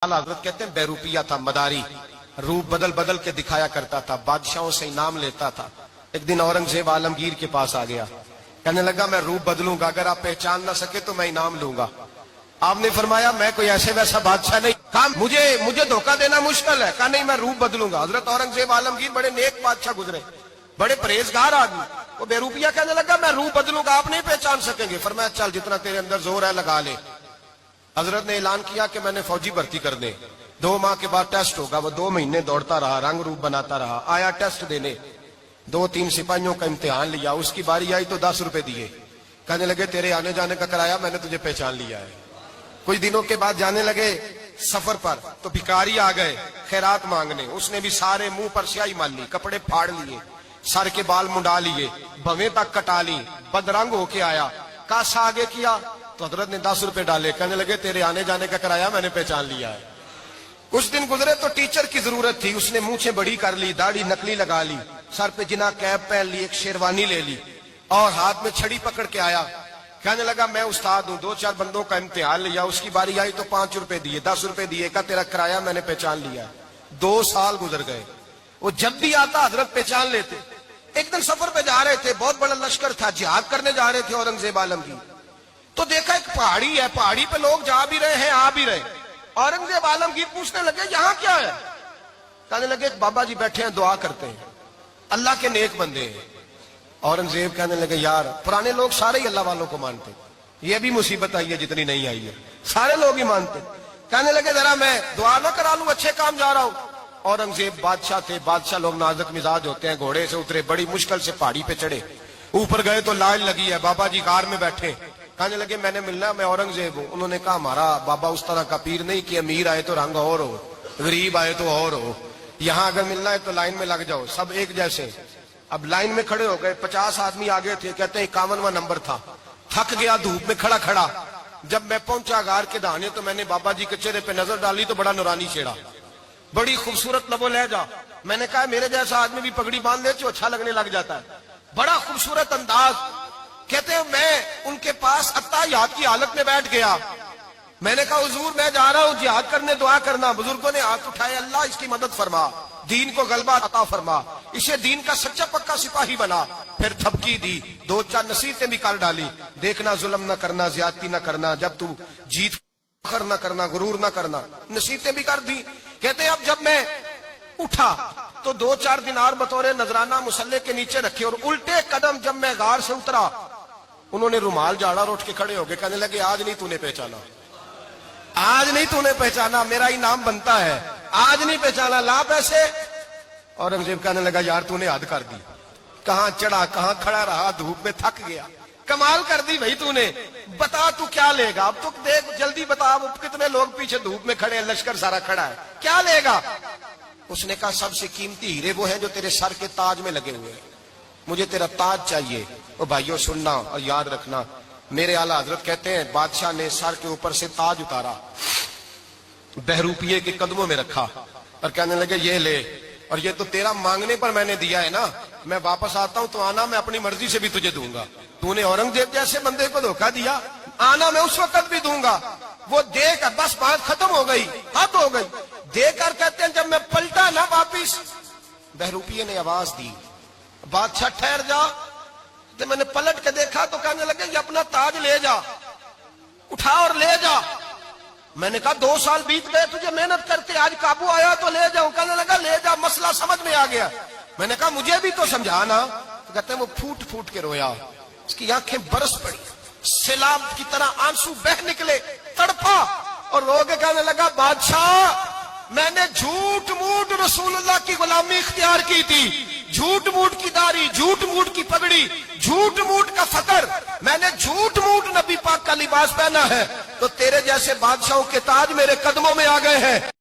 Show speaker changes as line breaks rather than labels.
हजरत कहते हैं बेरूपिया था, मदारी, रूप बदल बदल के दिखाया करता था, बादशाहों से इनाम लेता था। एक दिन औरंगजेब आलमगीर के पास आ गया, कहने लगा मैं रूप बदलूंगा, अगर आप पहचान ना सके तो मैं इनाम लूंगा। आपने फरमाया मैं कोई ऐसे वैसा बादशाह नहीं, कहा मुझे धोखा देना मुश्किल है, कहा नहीं मैं रूप बदलूंगा। हजरत औरंगजेब आलमगीर बड़े नेक बादशाह गुजरे, बड़े परहेजगार आदमी, वो बेरूपिया कहने लगा मैं रूप बदलूंगा, आप नहीं पहचान सकेंगे। फरमाया चल जितना तेरे अंदर जोर है लगा ले। हजरत ने ऐलान किया कि मैंने फौजी भर्ती कर दे, 2 माह के बाद टेस्ट होगा। वो 2 महीने दौड़ता रहा, रंग रूप बनाता रहा, आया टेस्ट देने, 2-3 सिपाहियों का इम्तिहान लिया, उसकी बारी आई तो 10 रुपए दिए, कहने लगे तेरे आने जाने का किराया मैंने तुझे पहचान लिया है। कुछ दिनों के बाद जाने लगे सफर पर, तो भिखारी आ गए खैरात मांगने, उसने भी सारे मुंह पर स्याही मार ली, कपड़े फाड़ लिए, सर के बाल मुंडा लिए, भवें तक कटा ली, बदरंग होके आया, कासा आगे किया तो हजरत ने 10 रुपए डाले, कहने लगे तेरे आने जाने का किराया मैंने पहचान लिया है। कुछ दिन गुजरे तो टीचर की जरूरत थी, उसने मूछें बड़ी कर ली, दाढ़ी नकली लगा ली, सर पे जिना कैप पहन ली, एक शेरवानी ले ली और हाथ में छड़ी पकड़ के आया, कहने लगा मैं उस्ताद हूं, 2-4 बंदों का इम्तिहान लिया, उसकी बारी आई तो 5 रुपए दिए, 10 रुपए दिए, का तेरा किराया मैंने पहचान लिया। 2 साल गुजर गए, वो जब भी आता हजरत पहचान लेते। एक दिन सफर पे जा रहे थे, बहुत बड़ा लश्कर था, जिहाद करने जा रहे थे औरंगजेब आलमगीर, तो देखा एक पहाड़ी है, पहाड़ी पे लोग जा भी रहे हैं आ भी रहे। औरंगजेब आलमगीर पूछने लगे यहाँ क्या है, कहने लगे बाबा जी बैठे हैं दुआ करते हैं, अल्लाह के नेक बंदे हैं। औरंगजेब कहने लगे यार पुराने लोग सारे ही अल्लाह वालों को मानते, ये भी मुसीबत आई है जितनी नहीं आई है, सारे लोग ही मानते। कहने लगे जरा मैं दुआ ना करा लूं, अच्छे काम जा रहा हूं। औरंगजेब बादशाह थे, बादशाह लोग नाजुक मिजाज होते हैं, घोड़े से उतरे, बड़ी मुश्किल से पहाड़ी पे चढ़े, ऊपर गए तो लाइन लगी है, बाबा जी कार में बैठे, कहने लगे मैंने मिलना, मैं औरंगजेब हूं। उन्होंने कहा हमारा बाबा उस तरह का पीर नहीं कि अमीर आए तो रंग और हो, गरीब आए तो और हो, यहाँ अगर मिलना है तो लाइन में लग जाओ, सब एक जैसे। अब लाइन में खड़े हो गए, 50 आदमी आगे थे, कहते हैं 51वां नंबर था, थक गया धूप में खड़ा खड़ा। जब मैं पहुंचा गार के दाने तो मैंने बाबा जी के चेहरे पे नजर डाली तो बड़ा नूरानी चेहरा, बड़ी खूबसूरत लबो लहजा। मैंने कहा मेरे जैसा आदमी भी पगड़ी बांध ले तो अच्छा लगने लग जाता है, बड़ा खूबसूरत अंदाज। कहते हैं मैं उनके पास अत्ताहियात की हालत में बैठ गया, मैंने कहा हुजूर मैं जा रहा हूं जिहाद करने, दुआ करना। बुजुर्गों ने हाथ उठाए, अल्लाह इसकी मदद फरमा, दीन को गलबा अता फरमा, इसे दीन का सच्चा पक्का सिपाही बना। फिर थपकी दी, 2-4 नसीहतें भी कर डाली, देखना जुल्म न करना, ज्यादती न करना, जब तू जीत फखर न करना, गुरूर न करना, नसीहतें भी कर दी। कहते हैं अब जब मैं उठा तो 2-4 दिनार बतौरे नजराना मुसल्ले के नीचे रखे, और उल्टे कदम जब मैं गार से उतरा उन्होंने रुमाल झाड़ा और उठ के खड़े हो गए, कहने लगे आज नहीं तूने पहचाना, आज नहीं तूने पहचाना, मेरा इनाम बनता है, आज नहीं पहचाना, ला पैसे। औरंगजेब कहने लगा यार तूने हद कर दी, कहां चढ़ा कहां खड़ा रहा, धूप में थक गया, कमाल कर दी भाई तूने, बता तू क्या लेगा, अब तू देख जल्दी बता, अब कितने लोग पीछे धूप में खड़े हैं, लश्कर सारा खड़ा है, क्या लेगा। उसने कहा सबसे कीमती हीरे वो हैं जो तेरे सर के ताज में लगे हुए हैं, मुझे तेरा ताज चाहिए। ओ भाइयों सुनना और याद रखना, मेरे आला हजरत कहते हैं बादशाह ने सर के ऊपर से ताज उतारा, बहरूपिये के कदमों में रखा और कहने लगे ये ले, और ये तो तेरा मांगने पर मैंने दिया है ना, मैं वापस आता हूं तो आना मैं अपनी मर्जी से भी तुझे दूंगा, तूने औरंगजेब जैसे बंदे को धोखा दिया, आना मैं उस वक्त भी दूंगा। वो देकर बस बात खत्म हो गई, हद हो गई। देकर कहते हैं जब मैं पलटा ना वापिस, बहरूपिये ने आवाज दी बादशाह ठहर जा, तो मैंने पलट के देखा तो कहने लगे ये अपना ताज ले जा, उठा और ले जा। मैंने कहा 2 साल बीत गए तुझे मेहनत करके, आज काबू आया तो ले जाऊं, कहने लगा ले जा, मसला समझ में आ गया। मैंने कहा मुझे भी तो समझाना, तो कहते हैं वो फूट फूट के रोया, उसकी आंखें बरस पड़ी, सैलाब की तरह आंसू बह निकले, तड़पा और रो के कहने लगा बादशाह मैंने झूठ मूठ रसूलुल्लाह की गुलामी इख्तियार की थी, झूठ मूठ की दाढ़ी, झूठ मूठ की पगड़ी, झूठ मूठ का फकर, मैंने झूठ मूठ नबी पाक का लिबास पहना है, तो तेरे जैसे बादशाहों के ताज मेरे कदमों में आ गए हैं।